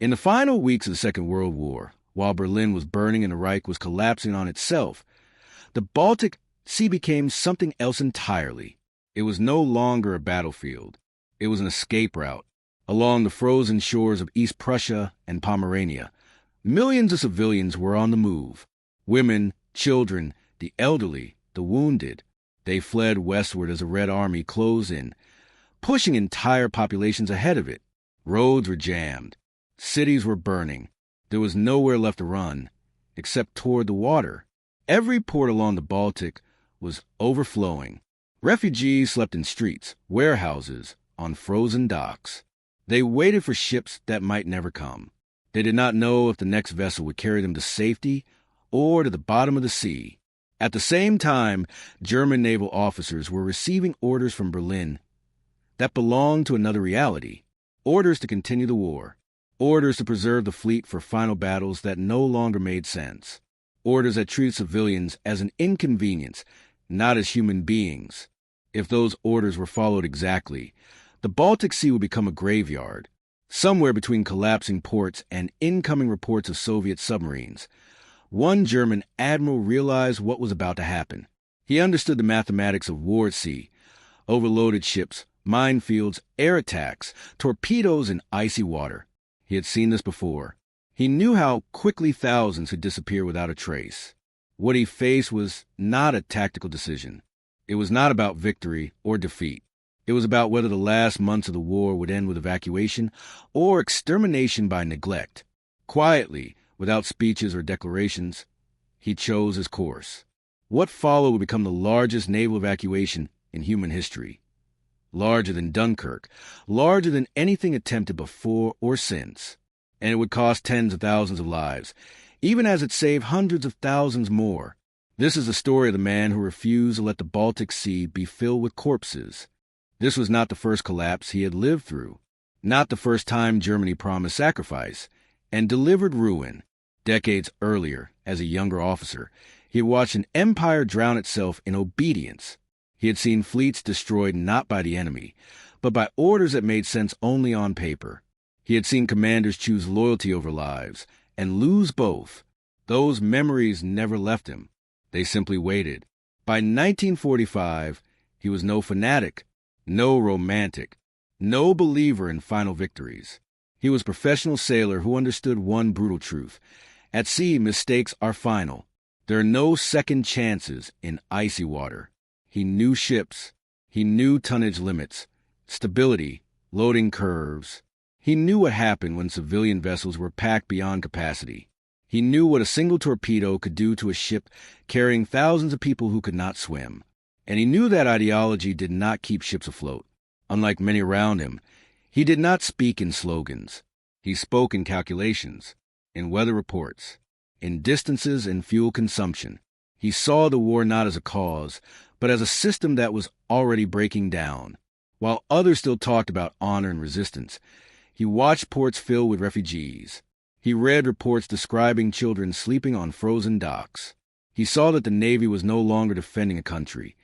In the final weeks of the Second World War, while Berlin was burning and the Reich was collapsing on itself, the Baltic Sea became something else entirely. It was no longer a battlefield. It was an escape route. Along the frozen shores of East Prussia and Pomerania, millions of civilians were on the move. Women, children, the elderly, the wounded. They fled westward as the Red Army closed in, pushing entire populations ahead of it. Roads were jammed. Cities were burning. There was nowhere left to run, except toward the water. Every port along the Baltic was overflowing. Refugees slept in streets, warehouses, on frozen docks. They waited for ships that might never come. They did not know if the next vessel would carry them to safety or to the bottom of the sea. At the same time, German naval officers were receiving orders from Berlin that belonged to another reality. Orders to continue the war. Orders to preserve the fleet for final battles that no longer made sense. Orders that treated civilians as an inconvenience, not as human beings. If those orders were followed exactly, the Baltic Sea would become a graveyard, somewhere between collapsing ports and incoming reports of Soviet submarines. One German admiral realized what was about to happen. He understood the mathematics of war at sea, overloaded ships, minefields, air attacks, torpedoes, and icy water. He had seen this before. He knew how quickly thousands could disappear without a trace. What he faced was not a tactical decision. It was not about victory or defeat. It was about whether the last months of the war would end with evacuation or extermination by neglect. Quietly, without speeches or declarations, he chose his course. What followed would become the largest naval evacuation in human history. Larger than Dunkirk, larger than anything attempted before or since. And it would cost tens of thousands of lives, even as it saved hundreds of thousands more. This is the story of the man who refused to let the Baltic Sea be filled with corpses. This was not the first collapse he had lived through, not the first time Germany promised sacrifice and delivered ruin. Decades earlier, as a younger officer, he had watched an empire drown itself in obedience. He had seen fleets destroyed not by the enemy, but by orders that made sense only on paper. He had seen commanders choose loyalty over lives and lose both. Those memories never left him. They simply waited. By 1945, he was no fanatic, no romantic, no believer in final victories. He was a professional sailor who understood one brutal truth. At sea, mistakes are final. There are no second chances in icy water. He knew ships. He knew tonnage limits, stability, loading curves. He knew what happened when civilian vessels were packed beyond capacity. He knew what a single torpedo could do to a ship carrying thousands of people who could not swim. And he knew that ideology did not keep ships afloat. Unlike many around him, he did not speak in slogans. He spoke in calculations, in weather reports, in distances and fuel consumption. He saw the war not as a cause, but as a system that was already breaking down. While others still talked about honor and resistance, he watched ports fill with refugees. He read reports describing children sleeping on frozen docks. He saw that the Navy was no longer defending a country.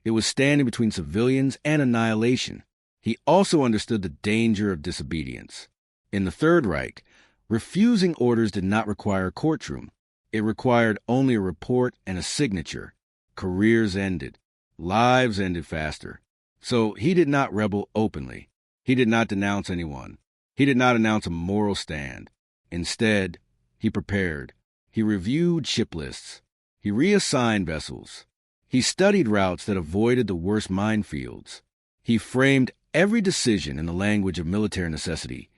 It was standing between civilians and annihilation. He also understood the danger of disobedience. In the Third Reich, refusing orders did not require a courtroom. It required only a report and a signature. Careers ended. Lives ended faster. So he did not rebel openly. He did not denounce anyone. He did not announce a moral stand. Instead, he prepared. He reviewed ship lists. He reassigned vessels. He studied routes that avoided the worst minefields. He framed every decision in the language of military necessity,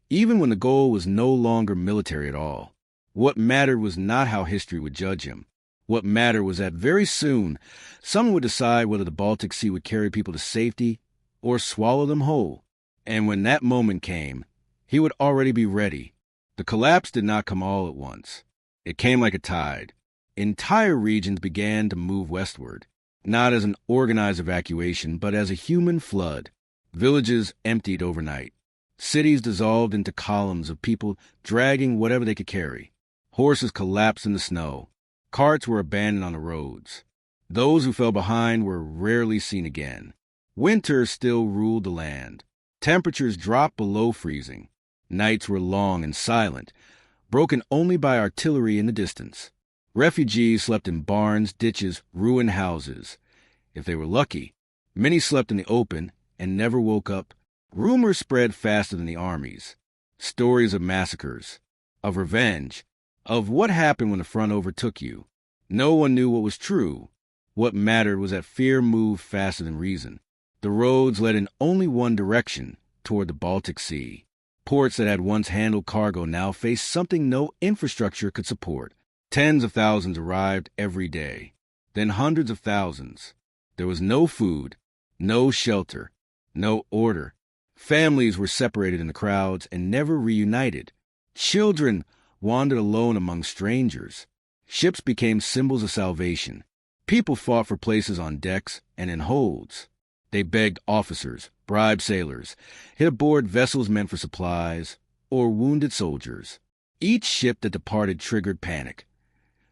even when the goal was no longer military at all. What mattered was not how history would judge him. What mattered was that very soon, someone would decide whether the Baltic Sea would carry people to safety or swallow them whole. And when that moment came, he would already be ready. The collapse did not come all at once. It came like a tide. Entire regions began to move westward, not as an organized evacuation, but as a human flood. Villages emptied overnight. Cities dissolved into columns of people dragging whatever they could carry. Horses collapsed in the snow. Carts were abandoned on the roads. Those who fell behind were rarely seen again. Winter still ruled the land. Temperatures dropped below freezing. Nights were long and silent, broken only by artillery in the distance. Refugees slept in barns, ditches, ruined houses. If they were lucky, many slept in the open and never woke up. Rumors spread faster than the armies. Stories of massacres, of revenge, of what happened when the front overtook you. No one knew what was true. What mattered was that fear moved faster than reason. The roads led in only one direction, toward the Baltic Sea. Ports that had once handled cargo now faced something no infrastructure could support. Tens of thousands arrived every day, then hundreds of thousands. There was no food, no shelter, no order. Families were separated in the crowds and never reunited. Children wandered alone among strangers. Ships became symbols of salvation. People fought for places on decks and in holds. They begged officers, bribed sailors, hid aboard vessels meant for supplies, or wounded soldiers. Each ship that departed triggered panic,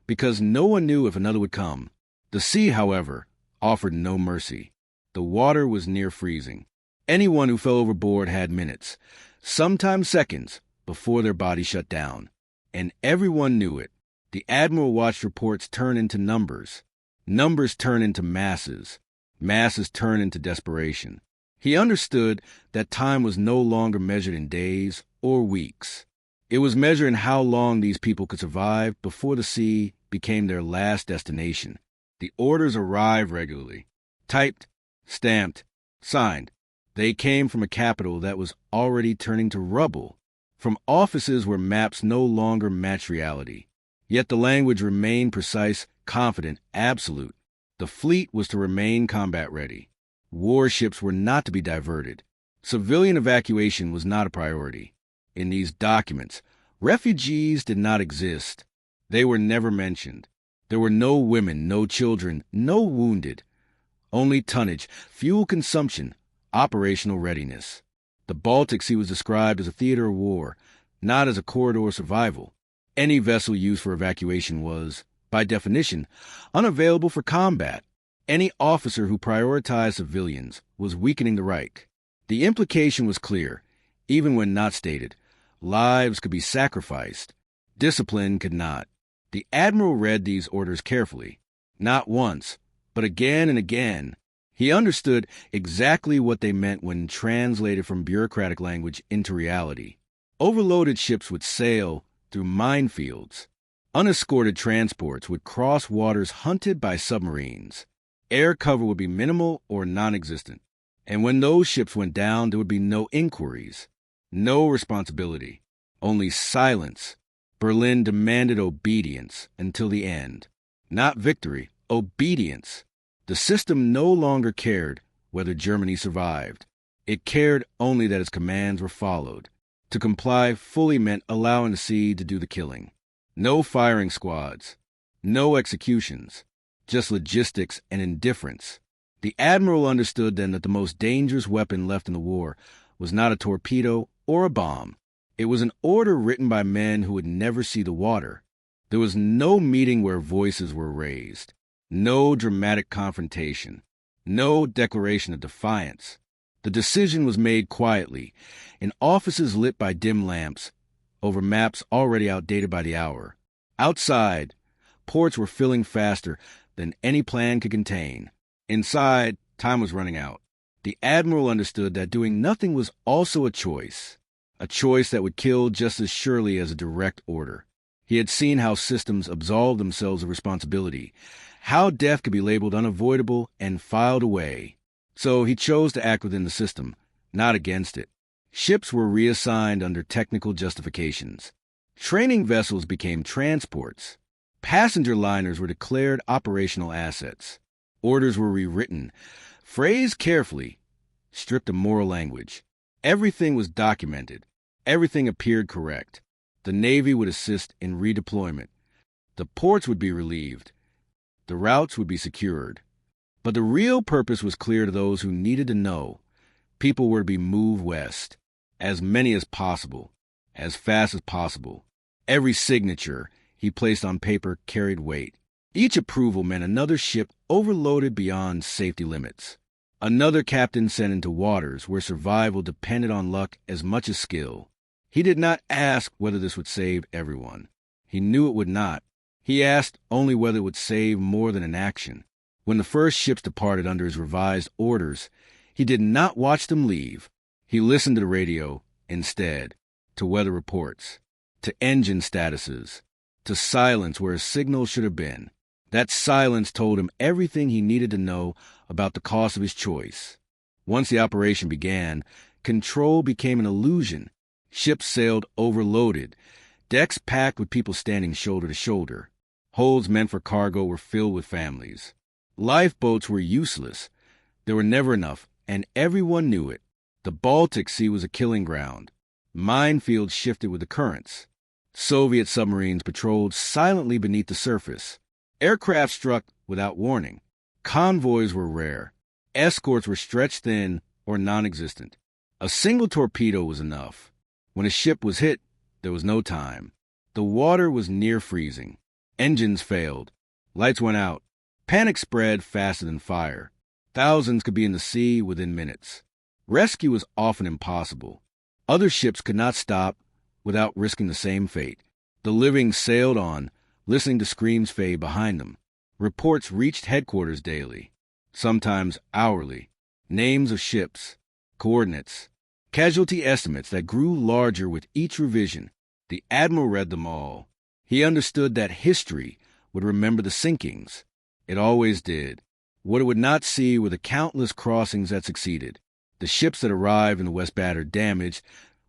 because no one knew if another would come. The sea, however, offered no mercy. The water was near freezing. Anyone who fell overboard had minutes, sometimes seconds, before their body shut down. And everyone knew it. The Admiral watched reports turn into numbers. Numbers turn into masses. Masses turn into desperation. He understood that time was no longer measured in days or weeks. It was measured in how long these people could survive before the sea became their last destination. The orders arrived regularly, typed, stamped, signed. They came from a capital that was already turning to rubble, from offices where maps no longer matched reality. Yet the language remained precise, confident, absolute. The fleet was to remain combat-ready. Warships were not to be diverted. Civilian evacuation was not a priority. In these documents, refugees did not exist. They were never mentioned. There were no women, no children, no wounded. Only tonnage, fuel consumption, operational readiness. The Baltic Sea was described as a theater of war, not as a corridor of survival. Any vessel used for evacuation was, by definition, unavailable for combat. Any officer who prioritized civilians was weakening the Reich. The implication was clear, even when not stated. Lives could be sacrificed. Discipline could not. The Admiral read these orders carefully, not once, but again and again. He understood exactly what they meant when translated from bureaucratic language into reality. Overloaded ships would sail through minefields. Unescorted transports would cross waters hunted by submarines. Air cover would be minimal or non-existent. And when those ships went down, there would be no inquiries, no responsibility, only silence. Berlin demanded obedience until the end. Not victory, obedience. The system no longer cared whether Germany survived. It cared only that its commands were followed. To comply fully meant allowing the sea to do the killing. No firing squads, no executions, just logistics and indifference. The Admiral understood then that the most dangerous weapon left in the war was not a torpedo or a bomb. It was an order written by men who would never see the water. There was no meeting where voices were raised, no dramatic confrontation, no declaration of defiance. The decision was made quietly, in offices lit by dim lamps, over maps already outdated by the hour. Outside, ports were filling faster than any plan could contain. Inside, time was running out. The Admiral understood that doing nothing was also a choice that would kill just as surely as a direct order. He had seen how systems absolved themselves of responsibility, how death could be labeled unavoidable and filed away. So he chose to act within the system, not against it. Ships were reassigned under technical justifications. Training vessels became transports. Passenger liners were declared operational assets. Orders were rewritten, phrased carefully, stripped of moral language. Everything was documented. Everything appeared correct. The Navy would assist in redeployment. The ports would be relieved. The routes would be secured. But the real purpose was clear to those who needed to know. People were to be moved west. As many as possible. As fast as possible. Every signature he placed on paper carried weight. Each approval meant another ship overloaded beyond safety limits. Another captain sent into waters where survival depended on luck as much as skill. He did not ask whether this would save everyone. He knew it would not. He asked only whether it would save more than inaction. When the first ships departed under his revised orders, he did not watch them leave. He listened to the radio instead, to weather reports, to engine statuses, to silence where a signal should have been. That silence told him everything he needed to know about the cost of his choice. Once the operation began, control became an illusion. Ships sailed overloaded, decks packed with people standing shoulder to shoulder. Holds meant for cargo were filled with families. Lifeboats were useless. There were never enough, and everyone knew it. The Baltic Sea was a killing ground. Minefields shifted with the currents. Soviet submarines patrolled silently beneath the surface. Aircraft struck without warning. Convoys were rare. Escorts were stretched thin or non-existent. A single torpedo was enough. When a ship was hit, there was no time. The water was near freezing. Engines failed. Lights went out. Panic spread faster than fire. Thousands could be in the sea within minutes. Rescue was often impossible. Other ships could not stop without risking the same fate. The living sailed on, listening to screams fade behind them. Reports reached headquarters daily, sometimes hourly. Names of ships, coordinates, casualty estimates that grew larger with each revision. The Admiral read them all. He understood that history would remember the sinkings. It always did. What it would not see were the countless crossings that succeeded. The ships that arrived in the West battered damaged,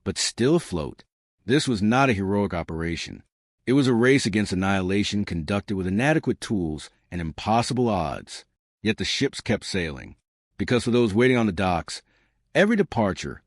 but still afloat. This was not a heroic operation. It was a race against annihilation conducted with inadequate tools and impossible odds. Yet the ships kept sailing, because for those waiting on the docks, every departure,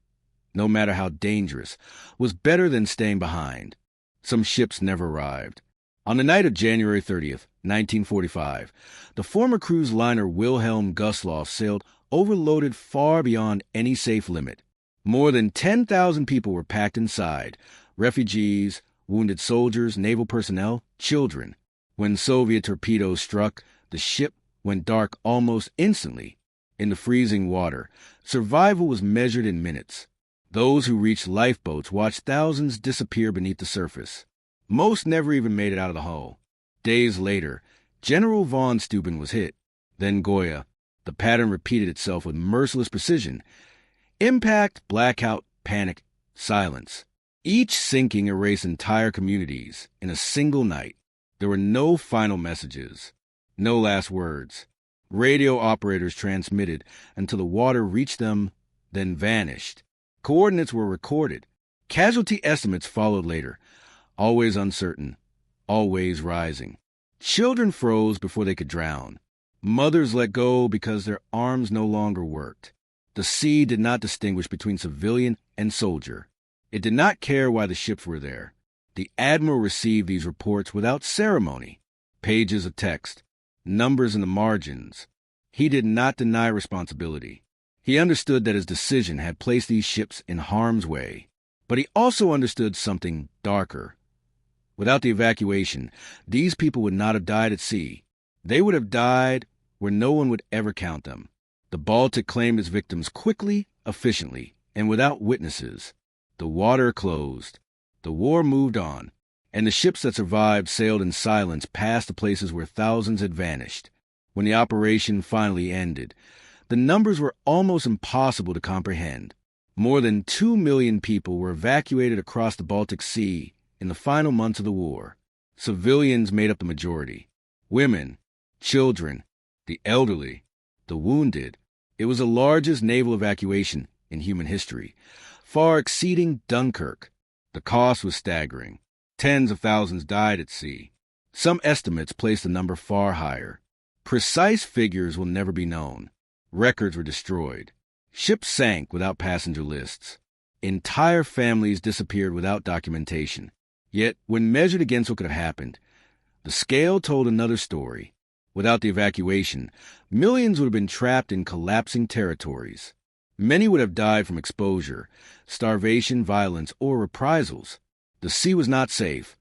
no matter how dangerous, was better than staying behind. Some ships never arrived. On the night of January 30th, 1945, the former cruise liner Wilhelm Gustloff sailed overloaded far beyond any safe limit. More than 10,000 people were packed inside, refugees, wounded soldiers, naval personnel, children. When Soviet torpedoes struck, the ship went dark almost instantly. In the freezing water, survival was measured in minutes. Those who reached lifeboats watched thousands disappear beneath the surface. Most never even made it out of the hull. Days later, General von Steuben was hit. Then Goya. The pattern repeated itself with merciless precision. Impact, blackout, panic, silence. Each sinking erased entire communities in a single night. There were no final messages, no last words. Radio operators transmitted until the water reached them, then vanished. Coordinates were recorded. Casualty estimates followed later, always uncertain, always rising. Children froze before they could drown. Mothers let go because their arms no longer worked. The sea did not distinguish between civilian and soldier. It did not care why the ships were there. The Admiral received these reports without ceremony. Pages of text, numbers in the margins. He did not deny responsibility. He understood that his decision had placed these ships in harm's way. But he also understood something darker. Without the evacuation, these people would not have died at sea. They would have died where no one would ever count them. The Baltic claimed its victims quickly, efficiently, and without witnesses. The water closed. The war moved on, and the ships that survived sailed in silence past the places where thousands had vanished. When the operation finally ended, the numbers were almost impossible to comprehend. More than 2 million people were evacuated across the Baltic Sea in the final months of the war. Civilians made up the majority. Women, children, the elderly, the wounded. It was the largest naval evacuation in human history, far exceeding Dunkirk. The cost was staggering. Tens of thousands died at sea. Some estimates placed the number far higher. Precise figures will never be known. Records were destroyed. Ships sank without passenger lists. Entire families disappeared without documentation. Yet, when measured against what could have happened, the scale told another story. Without the evacuation, millions would have been trapped in collapsing territories. Many would have died from exposure, starvation, violence, or reprisals. The sea was not safe,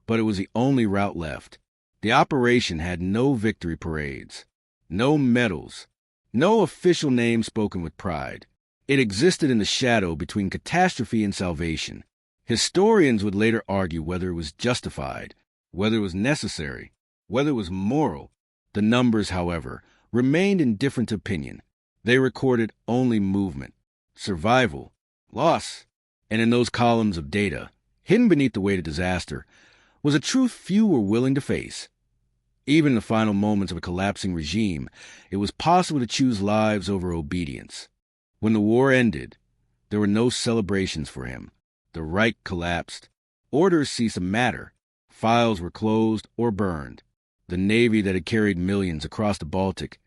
but it was the only route left. The operation had no victory parades, no medals, no official name spoken with pride. It existed in the shadow between catastrophe and salvation. Historians would later argue whether it was justified, whether it was necessary, whether it was moral. The numbers, however, remained in different opinion. They recorded only movement, survival, loss, and in those columns of data, hidden beneath the weight of disaster, was a truth few were willing to face. Even in the final moments of a collapsing regime, it was possible to choose lives over obedience. When the war ended, there were no celebrations for him. The Reich collapsed. Orders ceased to matter. Files were closed or burned. The navy that had carried millions across the Baltic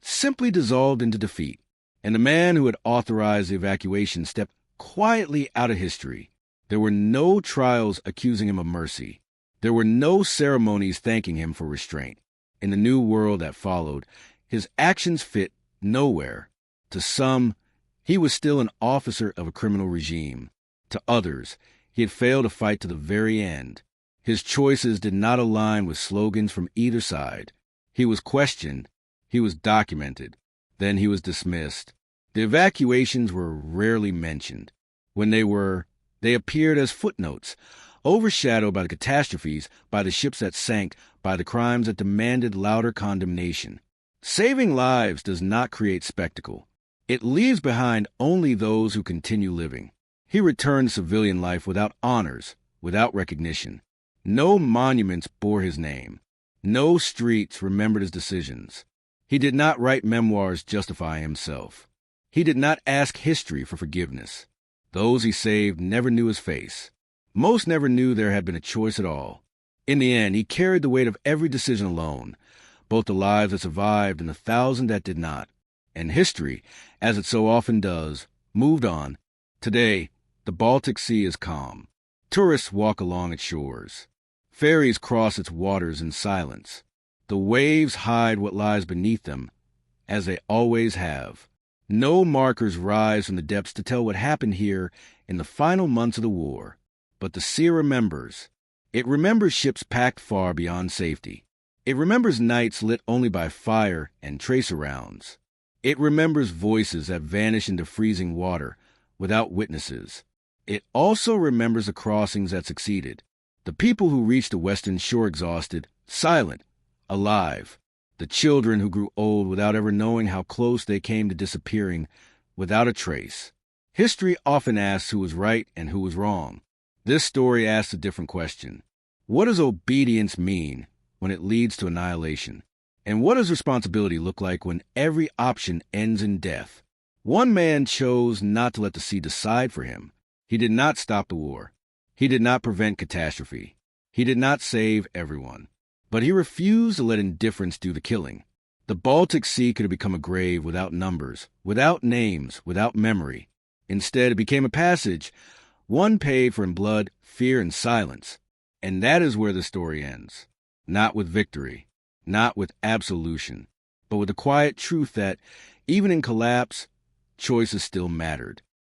simply dissolved into defeat, and the man who had authorized the evacuation stepped quietly out of history. There were no trials accusing him of mercy. There were no ceremonies thanking him for restraint. In the new world that followed, his actions fit nowhere. To some, he was still an officer of a criminal regime. To others, he had failed to fight to the very end. His choices did not align with slogans from either side. He was questioned. He was documented. Then he was dismissed. The evacuations were rarely mentioned. When they appeared as footnotes, overshadowed by the catastrophes, by the ships that sank, by the crimes that demanded louder condemnation. Saving lives does not create spectacle. It leaves behind only those who continue living. He returned to civilian life without honors, without recognition. No monuments bore his name. No streets remembered his decisions. He did not write memoirs justifying himself. He did not ask history for forgiveness. Those he saved never knew his face. Most never knew there had been a choice at all. In the end, he carried the weight of every decision alone, both the lives that survived and the thousand that did not. And history, as it so often does, moved on. Today, the Baltic Sea is calm. Tourists walk along its shores. Ferries cross its waters in silence. The waves hide what lies beneath them, as they always have. No markers rise from the depths to tell what happened here in the final months of the war. But the sea remembers. It remembers ships packed far beyond safety. It remembers nights lit only by fire and tracer rounds. It remembers voices that vanish into freezing water without witnesses. It also remembers the crossings that succeeded. The people who reached the western shore exhausted, silent, alive. The children who grew old without ever knowing how close they came to disappearing without a trace. History often asks who was right and who was wrong. This story asks a different question. What does obedience mean when it leads to annihilation? And what does responsibility look like when every option ends in death? One man chose not to let the sea decide for him. He did not stop the war. He did not prevent catastrophe. He did not save everyone. But he refused to let indifference do the killing. The Baltic Sea could have become a grave without numbers, without names, without memory. Instead, it became a passage, one paid for in blood, fear, and silence. And that is where the story ends. Not with victory, not with absolution, but with the quiet truth that, even in collapse, choices still mattered.